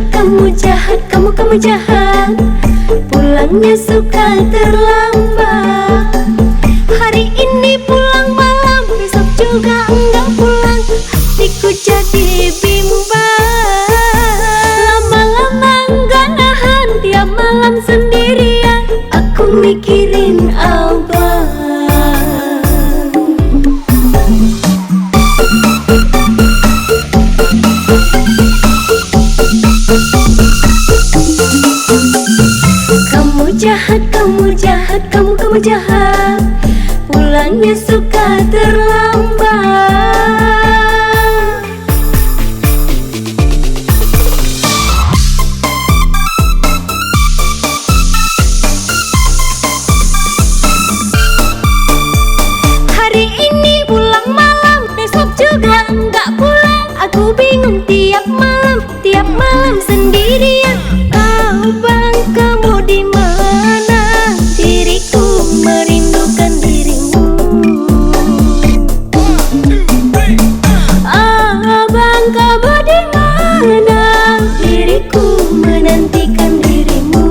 Kamu jahat, kamu jahat. Pulangnya suka terlambat. Hari ini pulang malam, besok juga enggak pulang. Hatiku jadi bimbang. Lama-lama enggak nahan, tiap malam sendirian aku mikirin abang. Kamu jahat. Pulangnya suka terlambat. Hari ini pulang malam, besok juga enggak pulang. Aku bingung tiap malam sendirian. Abang, kamu di mana? Diriku merindukan dirimu. Abang, kamu di mana? Diriku menantikan dirimu.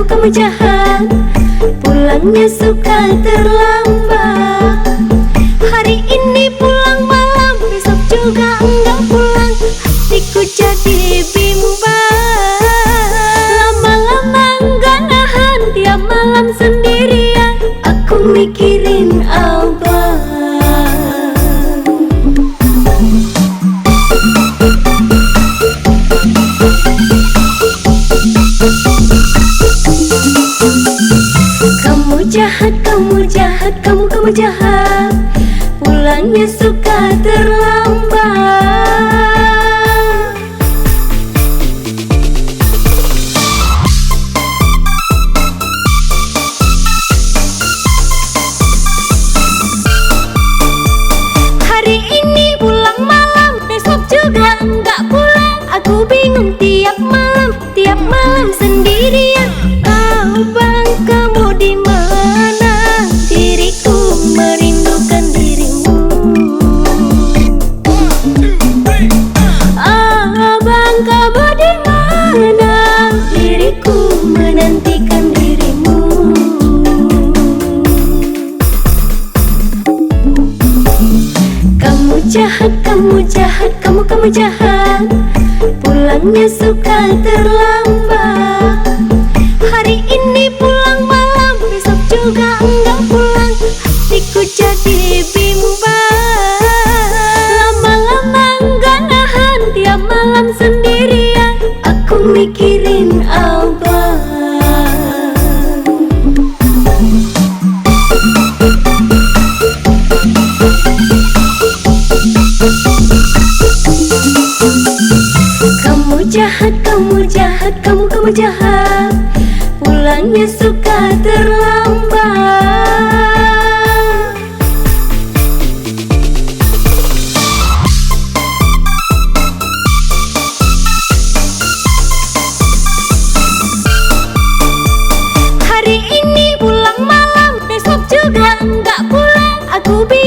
Kamu jahat. Pulangnya suka terlambat. Hari ini pulang malam, besok juga enggak pulang. Hatiku jadi bimbang. Lama-lama enggak nahan, tiap malam sendirian aku mikirin abang. Kamu jahat. Pulangnya suka terlambat. Hari ini pulang malam, besok juga enggak pulang. Aku bingung tiap malam sendirian. Abang, kamu di mana? Diriku merindukan dirimu. Abang, kamu di mana? Diriku menantikan dirimu. Kamu jahat. Pulangnya suka terlambat. Hari ini pulang malam, besok juga enggak pulang. Hatiku jadi bimbang. Lama-lama enggak nahan, tiap malam sendirian aku mikirin abang. Kamu jahat. Pulangnya suka terlambat. Aku